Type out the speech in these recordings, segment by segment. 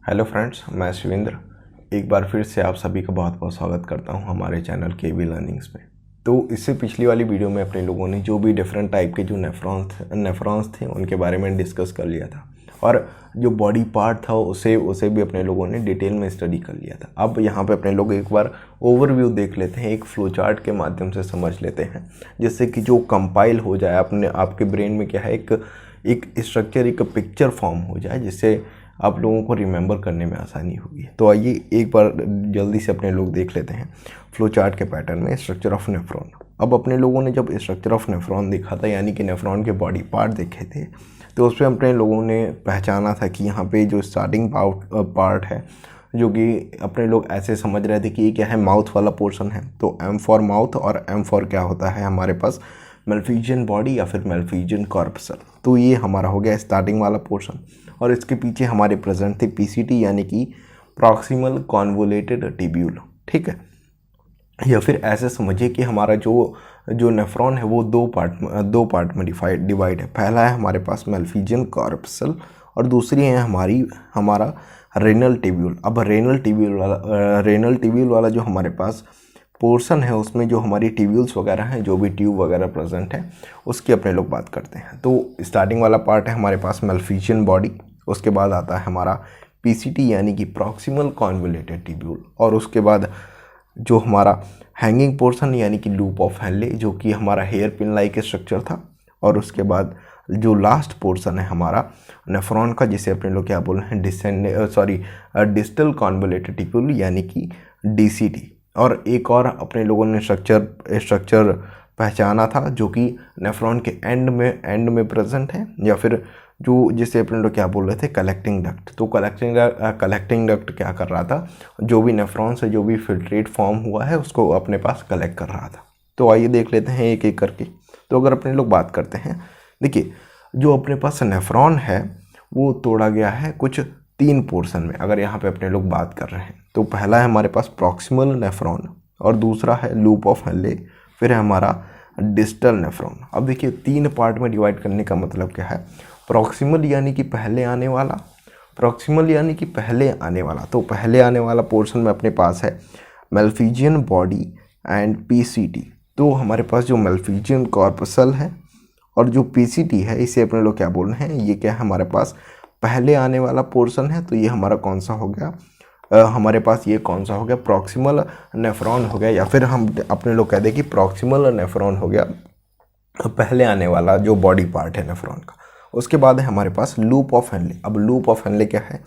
Hello friends, मैं शिवेंद्र एक बार फिर से आप सभी का बहुत बहुत स्वागत करता हूं हमारे चैनल केवी लर्निंग्स में। तो इससे पिछली वाली वीडियो में अपने लोगों ने जो भी डिफरेंट टाइप के जो नेफ्रॉन्स थे उनके बारे में डिस्कस कर लिया था और जो बॉडी पार्ट था उसे भी अपने लोगों ने डिटेल में स्टडी कर लिया था। अब यहाँ पे अपने लोग एक बार ओवरव्यू देख लेते हैं, एक फ्लो चार्ट के माध्यम से समझ लेते हैं, जिससे कि जो कंपाइल हो जाए आपके ब्रेन में क्या है एक स्ट्रक्चर, एक पिक्चर फॉर्म हो जाए, जिससे आप लोगों को रिमेंबर करने में आसानी होगी। तो आइए एक बार जल्दी से अपने लोग देख लेते हैं फ्लो चार्ट के पैटर्न में स्ट्रक्चर ऑफ नेफ्रॉन। अब अपने लोगों ने जब स्ट्रक्चर ऑफ नेफ्रॉन देखा था, यानी कि नेफ्रॉन के बॉडी पार्ट देखे थे, तो उसमें अपने लोगों ने पहचाना था कि यहाँ पे जो स्टार्टिंग पार्ट है, जो कि अपने लोग ऐसे समझ रहे थे कि ये क्या है, माउथ वाला पोर्शन है। तो एम फॉर माउथ और एम फॉर क्या होता है हमारे पास, मेलफिजियन बॉडी या फिर मेलफिजियन कॉर्पसल। तो ये हमारा हो गया स्टार्टिंग वाला पोर्शन, और इसके पीछे हमारे प्रेजेंट थे पीसीटी यानी कि प्रॉक्सिमल कॉन्वोलेटेड टिब्यूल। ठीक है, या फिर ऐसे समझिए कि हमारा जो नेफ्रॉन है वो दो पार्ट में डिवाइड है। पहला है हमारे पास मेलफिजियन कॉर्पसल और दूसरी है हमारा रेनल टिब्यूल। अब रेनल टिब्यूल वाला जो हमारे पास पोर्शन है, उसमें जो हमारी टिब्यूल्स वगैरह हैं, जो भी ट्यूब वगैरह प्रेजेंट है, उसकी अपने लोग बात करते हैं। तो स्टार्टिंग वाला पार्ट है हमारे पास मेलफिजियन बॉडी, उसके बाद आता है हमारा पीसीटी यानी कि प्रॉक्सिमल कॉन्वोलेटेड टिब्यूल, और उसके बाद जो हमारा हैंगिंग पोर्शन यानी कि लूप ऑफ हेनले, जो कि हमारा हेयर पिन लाइक स्ट्रक्चर था, और उसके बाद जो लास्ट पोर्शन है हमारा नेफ्रॉन का, जिसे अपने लोग क्या बोल रहे हैं, डिस्टल कॉन्वोलेटेड टिब्यूल यानी कि डीसीटी। और एक और अपने लोगों ने स्ट्रक्चर पहचाना था, जो कि नेफ्रॉन के एंड में प्रेजेंट है, या फिर जो जिसे अपने लोग क्या बोल रहे थे, कलेक्टिंग डक्ट। तो कलेक्टिंग डक्ट क्या कर रहा था, जो भी नेफ्रॉन से जो भी फिल्ट्रेट फॉर्म हुआ है उसको अपने पास कलेक्ट कर रहा था। तो आइए देख लेते हैं एक एक करके। तो अगर अपने लोग बात करते हैं, देखिए जो अपने पास नेफ्रॉन है वो तोड़ा गया है कुछ 3 पोर्शन में। अगर यहाँ पे अपने लोग बात कर रहे हैं तो पहला है हमारे पास प्रॉक्सिमल नेफ्रॉन, और दूसरा है लूप ऑफ हेनले, फिर है हमारा डिस्टल नेफ्रॉन। अब देखिए 3 पार्ट में डिवाइड करने का मतलब क्या है, प्रॉक्सिमल यानी कि पहले आने वाला, तो पहले आने वाला पोर्शन में अपने पास है मेलफिजियन बॉडी एंड पीसीटी। तो हमारे पास जो मेलफिजियन कॉर्पसल है और जो पीसीटी है, इसे अपने लोग क्या बोल रहे हैं, ये क्या है हमारे पास पहले आने वाला पोर्शन है। तो ये हमारा कौन सा हो गया, हमारे पास ये कौन सा हो गया, प्रॉक्सिमल नेफ्रॉन हो गया, या फिर हम अपने लोग कह दें कि प्रॉक्सिमल नेफ्रॉन हो गया, पहले आने वाला जो बॉडी पार्ट है नेफ्रॉन का। उसके बाद है हमारे पास लूप ऑफ हेनले। अब लूप ऑफ हेनले क्या है,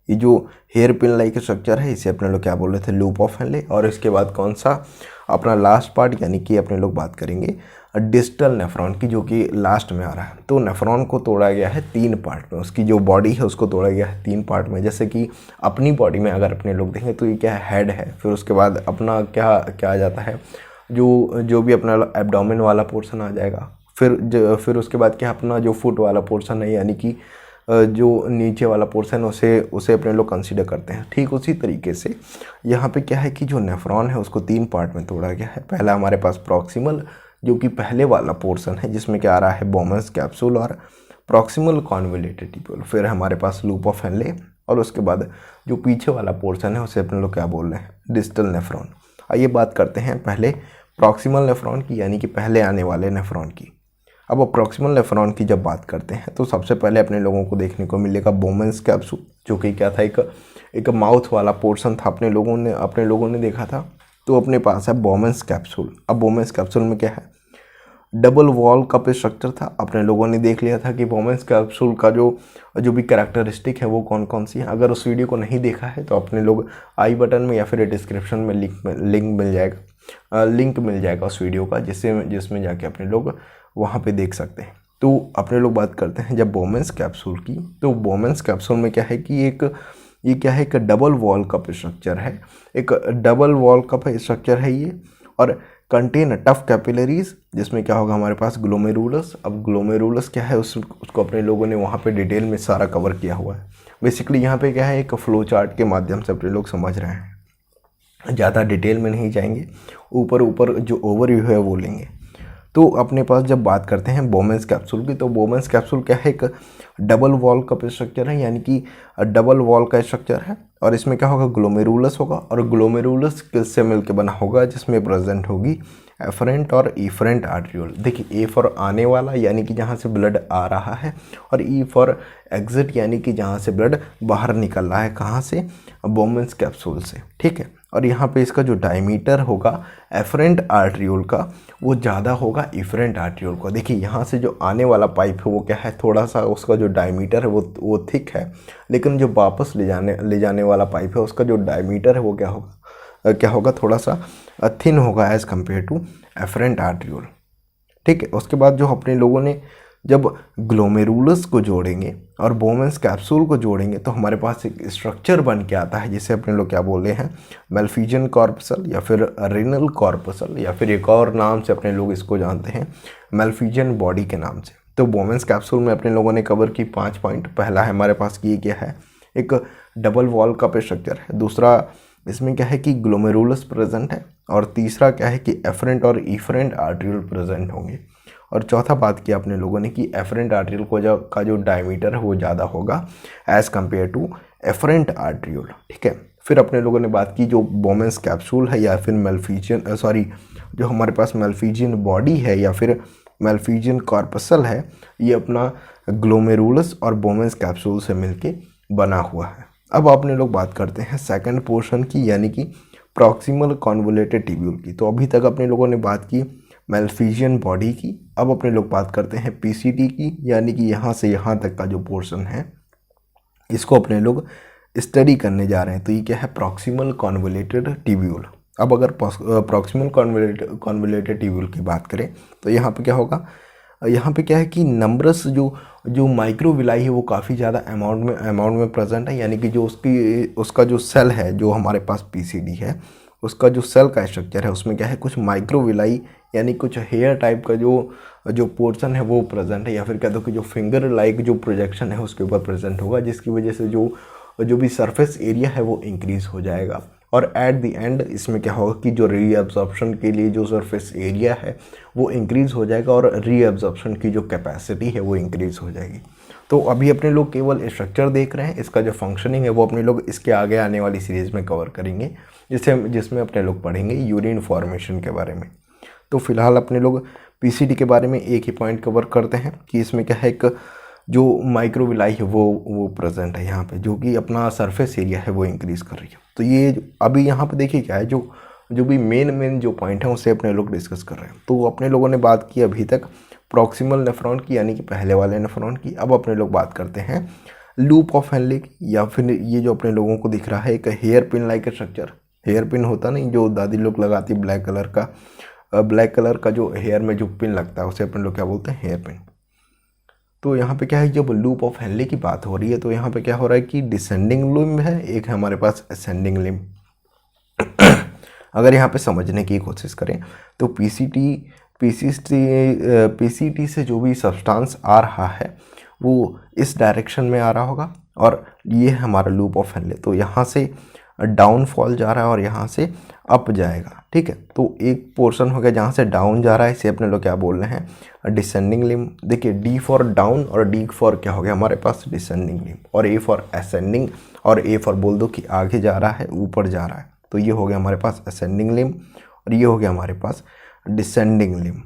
ये जो हेयर पिन लाइक स्ट्रक्चर है, इसे अपने लोग क्या बोल रहे थे, लूप ऑफ हेनले। और इसके बाद कौन सा अपना लास्ट पार्ट, यानी कि अपने लोग बात करेंगे डिस्टल नेफ्रॉन की, जो कि लास्ट में आ रहा है। तो नेफ्रॉन को तोड़ा गया है 3 पार्ट में, उसकी जो बॉडी है उसको तोड़ा गया है 3 पार्ट में। जैसे कि अपनी बॉडी में अगर अपने लोग देखें तो ये क्या है, हेड है, फिर उसके बाद अपना क्या आ जाता है, जो भी अपना एब्डोमेन वाला पोर्शन आ जाएगा, फिर उसके बाद क्या अपना जो फुट वाला पोर्शन है, यानी कि जो नीचे वाला पोर्शन उसे अपने लोग कंसीडर करते हैं। ठीक उसी तरीके से यहाँ पे क्या है कि जो नेफ्रॉन है उसको 3 पार्ट में तोड़ा गया है। पहला हमारे पास प्रॉक्सिमल, जो कि पहले वाला पोर्शन है, जिसमें क्या आ रहा है, बोमेंस कैप्सूल और प्रॉक्सिमल कॉन्वोलेटेड टिब्यूल। फिर हमारे पास लूप ऑफ हेनले, और उसके बाद जो पीछे वाला पोर्शन है उसे अपने लोग क्या बोल रहे हैं, डिस्टल नेफ्रॉन। आइए बात करते हैं पहले प्रॉक्सिमल नेफ्रॉन की, यानी कि पहले आने वाले नेफ्रॉन की। अब प्रॉक्सिमल नेफ्रॉन की जब बात करते हैं तो सबसे पहले अपने लोगों को देखने को मिलेगा बोमेंस कैप्सूल, जो कि क्या था, एक माउथ वाला पोर्शन था, अपने लोगों ने देखा था। तो अपने पास है बोमेंस कैप्सूल। अब बोमेंस कैप्सूल में क्या है, डबल वॉल कप स्ट्रक्चर था। अपने लोगों ने देख लिया था कि बोमेंस कैप्सूल का जो भी कैरेक्टरिस्टिक है वो कौन कौन सी है। अगर उस वीडियो को नहीं देखा है तो अपने लोग आई बटन में या फिर डिस्क्रिप्शन में लिंक मिल जाएगा उस वीडियो का, जिसमें जाके अपने लोग वहाँ पे देख सकते हैं। तो अपने लोग बात करते हैं जब बोमेंस कैप्सूल की, तो बोमेंस कैप्सूल में क्या है कि ये क्या है, एक डबल वॉल कप स्ट्रक्चर है, एक डबल वॉल कप स्ट्रक्चर है ये, और कंटेन टफ कैपिलरीज, जिसमें क्या होगा हमारे पास ग्लोमेरुलस। अब ग्लोमेरुलस क्या है, उसको अपने लोगों ने वहाँ पे डिटेल में सारा कवर किया हुआ है। बेसिकली यहाँ पे क्या है, एक फ्लो चार्ट के माध्यम से अपने लोग समझ रहे हैं, ज़्यादा डिटेल में नहीं जाएंगे, ऊपर जो ओवरव्यू है वो लेंगे। तो अपने पास जब बात करते हैं बोमेंस कैप्सूल की, तो बोमेंस कैप्सूल क्या है, एक डबल वॉल का स्ट्रक्चर है, यानी कि डबल वॉल का स्ट्रक्चर है। और इसमें क्या होगा, ग्लोमेरुलस होगा, और ग्लोमेरुलस किससे मिलकर बना होगा, जिसमें प्रेजेंट होगी एफरेंट और इफरेंट आर्ट्रियोल। देखिए, ए फॉर आने वाला यानी कि जहाँ से ब्लड आ रहा है, और ई फॉर एग्जिट यानी कि जहाँ से ब्लड बाहर निकल रहा है, कहाँ से, बोमेंस कैप्सूल से, ठीक है। और यहाँ पे इसका जो डायमीटर होगा एफरेंट आर्ट्रियोल का, वो ज़्यादा होगा इफरेंट आर्ट्रियोल का। देखिए, यहाँ से जो आने वाला पाइप है वो क्या है, थोड़ा सा उसका जो डायमीटर है वो थिक है, लेकिन जो वापस ले जाने वाला पाइप है उसका जो डायमीटर है वो क्या होगा, थोड़ा सा थिन होगा as compare to efferent arteriole, ठीक है। उसके बाद जो अपने लोगों ने जब ग्लोमेरुलस को जोड़ेंगे और बोमेंस कैप्सूल को जोड़ेंगे, तो हमारे पास एक स्ट्रक्चर बन के आता है जिसे अपने लोग क्या बोल रहे हैं, मेलफिजियन कॉर्पसल या फिर रेनल कॉर्पसल, या फिर एक और नाम से अपने लोग इसको जानते हैं मेलफिजियन बॉडी के नाम से। तो बोमेंस कैप्सूल में अपने लोगों ने कवर की 5 पॉइंट। पहला है हमारे पास कि ये क्या है, एक डबल वॉल का स्ट्रक्चर है। दूसरा, इसमें क्या है कि ग्लोमेरुलस प्रेजेंट है। और तीसरा क्या है कि एफरेंट और इफरेंट आर्ट्रियोल प्रेजेंट होंगे। और चौथा बात की अपने लोगों ने कि एफरेंट आर्ट्रियोल का जो डायमीटर है वो ज़्यादा होगा as compare to efferent arteriole, ठीक है। फिर अपने लोगों ने बात की जो बोमेंस कैप्सूल है या फिर जो हमारे पास मेलफिजियन बॉडी है या फिर मेलफिजियन कॉर्पसल है, ये अपना ग्लोमेरुलस और बोमेंस कैप्सूल से मिलके बना हुआ है। अब अपने लोग बात करते हैं सेकंड पोर्शन की, यानी कि प्रॉक्सिमल कॉन्वोलेटेड ट्यूब्यूल की। तो अभी तक अपने लोगों ने बात की मेलफिजियन बॉडी की, अब अपने लोग बात करते हैं पीसीटी की, यानी कि यहाँ से यहाँ तक का जो पोर्शन है इसको अपने लोग स्टडी करने जा रहे हैं। तो ये क्या है, प्रॉक्सिमल कॉन्वोलेटेड ट्यूब्यूल। अब अगर प्रॉक्सिमल कॉन्वोलेटेड ट्यूब्यूल की बात करें तो यहाँ पे क्या होगा, यहाँ पे क्या है कि नंबरस जो माइक्रोविलाई है वो काफ़ी ज़्यादा अमाउंट में प्रेजेंट है, यानी कि जो उसका जो सेल है, जो हमारे पास पीसीडी है, उसका जो सेल का स्ट्रक्चर है उसमें क्या है, कुछ माइक्रोविलाई यानी कुछ हेयर टाइप का जो पोर्शन है वो प्रेजेंट है, या फिर कह दो कि जो फिंगर लाइक जो प्रोजेक्शन है उसके ऊपर प्रेजेंट होगा, जिसकी वजह से जो भी सरफेस एरिया है वो इंक्रीज़ हो जाएगा। और एट द एंड इसमें क्या होगा कि जो रीअब्जॉर्प्शन के लिए जो सरफेस एरिया है वो इंक्रीज़ हो जाएगा, और रीअब्जॉर्प्शन की जो कैपेसिटी है वो इंक्रीज़ हो जाएगी। तो अभी अपने लोग केवल स्ट्रक्चर देख रहे हैं, इसका जो फंक्शनिंग है वो अपने लोग इसके आगे आने वाली सीरीज़ में कवर करेंगे, जिसमें अपने लोग पढ़ेंगे यूरिन फॉर्मेशन के बारे में। तो फिलहाल अपने लोग पीसीडी के बारे में एक ही पॉइंट कवर करते हैं कि इसमें क्या है, एक जो माइक्रोविलाई है वो प्रेजेंट है यहाँ पे, जो कि अपना सरफेस एरिया है वो इंक्रीज़ कर रही है। तो ये अभी यहाँ पे देखिए क्या है, जो भी मेन जो पॉइंट है उसे अपने लोग डिस्कस कर रहे हैं। तो अपने लोगों ने बात की अभी तक प्रॉक्सिमल नेफ्रॉन की, यानी कि पहले वाले नेफ्रॉन की। अब अपने लोग बात करते हैं लूप ऑफ हेनले की, या फिर ये जो अपने लोगों को दिख रहा है एक hair pin like structure. Hair pin होता नहीं, जो दादी लोग लगाती ब्लैक कलर का जो हेयर में जो पिन लगता है उसे अपन लोग क्या बोलते हैं, हेयर पिन। तो यहाँ पे क्या है, जब लूप ऑफ हेनले की बात हो रही है तो यहाँ पे क्या हो रहा है कि डिसेंडिंग लिम्ब है, एक है हमारे पास असेंडिंग लिम्ब। अगर यहाँ पे समझने की कोशिश करें तो पीसीटी से जो भी सब्सटेंस आ रहा है वो इस डायरेक्शन में आ रहा होगा, और ये है हमारा लूप ऑफ हेनले। तो यहाँ से डाउनफॉल जा रहा है और यहाँ से अप जाएगा, ठीक है। तो एक पोर्शन हो गया जहाँ से डाउन जा रहा है, इसे अपने लोग क्या बोल रहे हैं, डिसेंडिंग लिम्ब। देखिए, डी फॉर डाउन और डी फॉर क्या हो गया हमारे पास, डिसेंडिंग लिम्ब, और ए फॉर असेंडिंग, और ए फॉर बोल दो कि आगे जा रहा है, ऊपर जा रहा है। तो ये हो गया हमारे पास असेंडिंग लिम्ब, और ये हो गया हमारे पास डिसेंडिंग लिम्ब,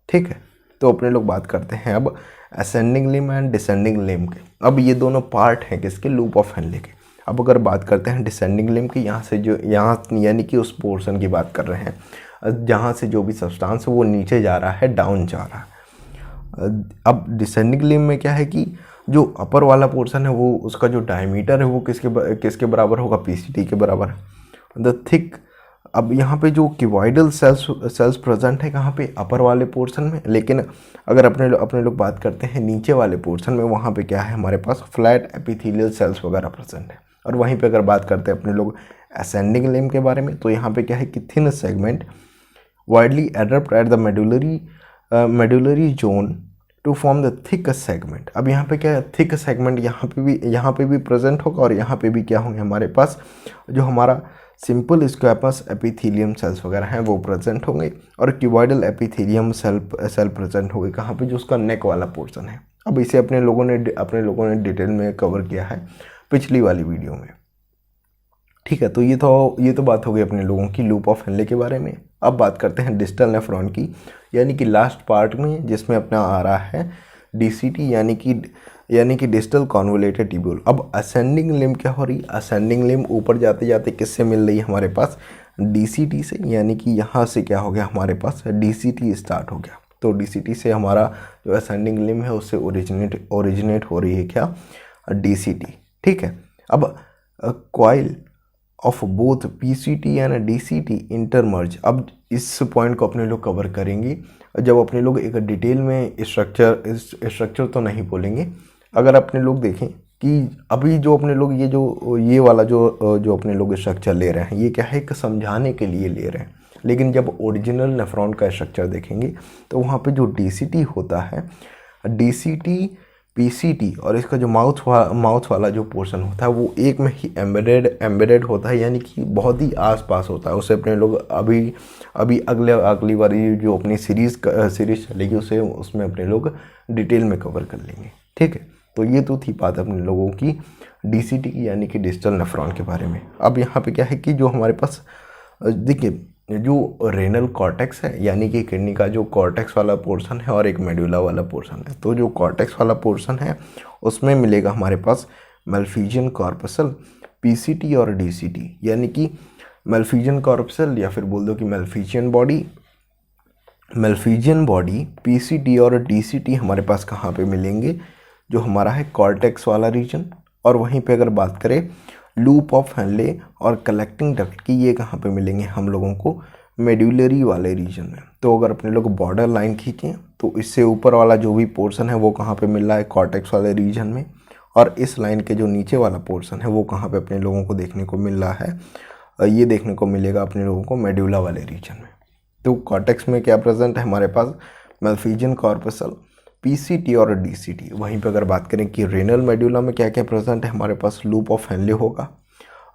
ठीक है। तो अपने लोग बात करते हैं अब ascending limb and descending limb के। अब ये दोनों पार्ट हैं किसके, लूप ऑफ हेनले के। अब अगर बात करते हैं डिसेंडिंग लिम्ब की, यहाँ यानी कि उस पोर्शन की बात कर रहे हैं जहाँ से जो भी सब्सटेंस है वो नीचे जा रहा है, डाउन जा रहा है। अब डिसेंडिंग लिम्ब में क्या है कि जो अपर वाला पोर्शन है वो उसका जो डायमीटर है वो किसके बराबर होगा, पीसीटी के बराबर, द थिक। अब यहाँ पे जो क्यूबॉइडल सेल्स प्रेजेंट है कहाँ पे, अपर वाले पोर्शन में। लेकिन अगर अपने लोग बात करते हैं नीचे वाले पोर्शन में, वहाँ पे क्या है हमारे पास फ्लैट एपिथेलियल सेल्स वगैरह प्रेजेंट है। और वहीं पे अगर बात करते हैं अपने लोग असेंडिंग लिम्ब के बारे में, तो यहाँ पे क्या है कि thin segment widely adapt at the medullary zone to form the thick segment. अब यहाँ पे क्या है, थिक सेगमेंट यहाँ पे भी प्रेजेंट होगा, और यहाँ पे भी क्या होंगे हमारे पास जो हमारा सिंपल स्क्वैमस एपिथेलियम सेल्स वगैरह हैं वो प्रेजेंट होंगे, और क्यूबॉइडल एपिथेलियम सेल प्रेजेंट होंगे कहाँ पे, जो उसका नेक वाला पोर्शन है। अब इसे अपने लोगों ने डिटेल में कवर किया है पिछली वाली वीडियो में। ठीक है, तो ये तो बात हो गई अपने लोगों की लूप ऑफ हेनले के बारे में। अब बात करते हैं डिस्टल नेफ्रॉन की, यानी कि लास्ट पार्ट में, जिसमें अपना आ रहा है डीसीटी, यानी कि डिस्टल कॉन्वोलेटेड ट्यूब्यूल। अब असेंडिंग लिम्ब क्या हो रही, असेंडिंग लिम्ब ऊपर जाते जाते किससे मिल रही है हमारे पास, डीसीटी से, यानी कि यहाँ से क्या हो गया हमारे पास डीसीटी स्टार्ट हो गया। तो डीसीटी से हमारा जो असेंडिंग लिम्ब है उससे ओरिजिनेट हो रही है क्या, डीसीटी। ठीक है, अब coil of both PCT and DCT intermerge. अब इस पॉइंट को अपने लोग कवर करेंगे जब अपने लोग एक डिटेल में स्ट्रक्चर तो नहीं बोलेंगे। अगर अपने लोग देखें कि अभी जो अपने लोग ये वाला जो अपने लोग स्ट्रक्चर ले रहे हैं, ये क्या है, एक समझाने के लिए ले रहे हैं। लेकिन जब ओरिजिनल नेफ्रॉन का स्ट्रक्चर देखेंगे तो वहाँ पे जो डीसीटी होता है, डीसीटी, पीसीटी और इसका जो माउथ वाला जो पोर्शन होता है वो एक में ही एम्बेडेड होता है, यानी कि बहुत ही आसपास होता है। उसे अपने लोग अभी अगली बारी जो अपनी सीरीज चलेगी उसमें अपने लोग डिटेल में कवर कर लेंगे। ठीक है, तो ये तो थी बात अपने लोगों की डीसीटी की, यानी कि डिस्टल नेफ्रॉन के बारे में। अब यहाँ पे क्या है कि जो हमारे पास देखिए, जो रेनल कॉर्टेक्स है, यानी कि किडनी का जो कॉर्टेक्स वाला पोर्शन है और एक मेडुला वाला पोर्शन है। तो जो कॉर्टेक्स वाला पोर्शन है उसमें मिलेगा हमारे पास मेलफिजियन कॉर्पसल, पीसीटी और डीसीटी, यानी कि मेलफिजियन कॉर्पसल या फिर बोल दो कि मेलफिजियन बॉडी, पीसीटी और डीसीटी हमारे पास कहाँ पे मिलेंगे, जो हमारा है कॉर्टेक्स वाला रीजन। और वहीं पे अगर बात करें लूप ऑफ हेनले और कलेक्टिंग डक्ट की, ये कहाँ पे मिलेंगे हम लोगों को, मेड्यूलरी वाले रीजन में। तो अगर अपने लोग बॉर्डर लाइन खींचें तो इससे ऊपर वाला जो भी पोर्शन है वो कहाँ पे मिल रहा है, कॉर्टेक्स वाले रीजन में। और इस लाइन के जो नीचे वाला पोर्शन है वो कहाँ पे अपने लोगों को देखने को मिल रहा है, ये देखने को मिलेगा अपने लोगों को मेड्यूला वाले रीजन में। तो कॉर्टेक्स में क्या प्रेजेंट है हमारे पास, मेलफिजियन कॉर्पसल, पीसीटी और डीसीटी। वहीं पे अगर बात करें कि रेनल मेड्यूला में क्या क्या प्रेजेंट है हमारे पास, लूप ऑफ हेनले होगा,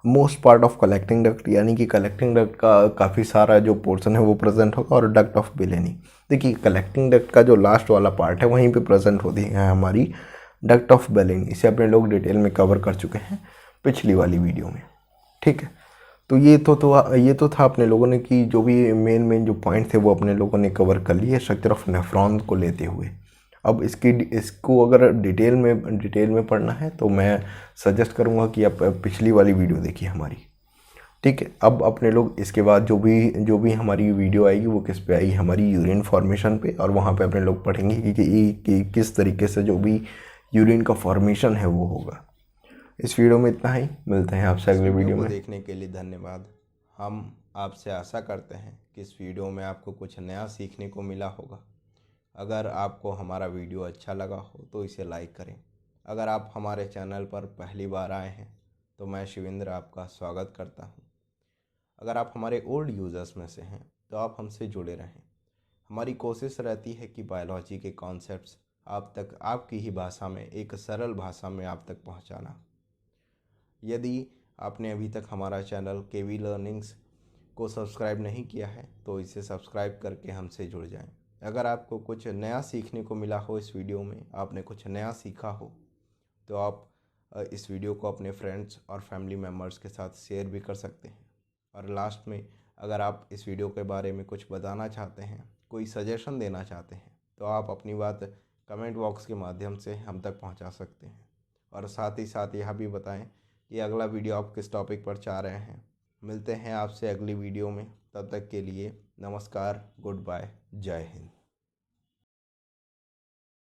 most part of collecting duct, यानी कि कलेक्टिंग डक्ट का काफ़ी सारा जो पोर्शन है वो प्रेजेंट होगा, और डक्ट ऑफ बेलेनी। देखिए, कलेक्टिंग डक्ट का जो लास्ट वाला पार्ट है वहीं पे प्रेजेंट होती है हमारी डक्ट ऑफ बेलेनी। इसे अपने लोग डिटेल में कवर कर चुके हैं पिछली वाली वीडियो में। ठीक है, तो ये तो था अपने लोगों ने कि जो भी मेन जो पॉइंट थे वो अपने लोगों ने कवर कर लिए स्ट्रक्चर ऑफ नेफ्रॉन को लेते हुए। अब इसको अगर डिटेल में पढ़ना है तो मैं सजेस्ट करूँगा कि आप पिछली वाली वीडियो देखिए हमारी। ठीक है, अब अपने लोग इसके बाद जो भी हमारी वीडियो आएगी वो किस पे आएगी, हमारी यूरिन फॉर्मेशन पे, और वहाँ पे अपने लोग पढ़ेंगे कि किस तरीके से जो भी यूरिन का फॉर्मेशन है वो होगा। इस वीडियो में इतना ही, मिलते हैं आपसे अगले वीडियो में। देखने के लिए धन्यवाद। हम आपसे आशा करते हैं कि इस वीडियो में आपको कुछ नया सीखने को मिला होगा। अगर आपको हमारा वीडियो अच्छा लगा हो तो इसे लाइक करें। अगर आप हमारे चैनल पर पहली बार आए हैं तो मैं शिवेंद्र आपका स्वागत करता हूं। अगर आप हमारे ओल्ड यूज़र्स में से हैं तो आप हमसे जुड़े रहें। हमारी कोशिश रहती है कि बायोलॉजी के कॉन्सेप्ट्स आप तक आपकी ही भाषा में, एक सरल भाषा में आप तक पहुंचाना। यदि आपने अभी तक हमारा चैनल केवी लर्निंग्स को सब्सक्राइब नहीं किया है तो इसे सब्सक्राइब करके हमसे जुड़ जाएं। अगर आपको कुछ नया सीखने को मिला हो इस वीडियो में, आपने कुछ नया सीखा हो, तो आप इस वीडियो को अपने फ्रेंड्स और फैमिली मेम्बर्स के साथ शेयर भी कर सकते हैं। और लास्ट में, अगर आप इस वीडियो के बारे में कुछ बताना चाहते हैं, कोई सजेशन देना चाहते हैं, तो आप अपनी बात कमेंट बॉक्स के माध्यम से हम तक पहुंचा सकते हैं। और साथ ही साथ यह भी बताएं कि अगला वीडियो आप किस टॉपिक पर चाह रहे हैं। मिलते हैं आपसे अगली वीडियो में, तब तक के लिए नमस्कार, गुड बाय, जय हिंद।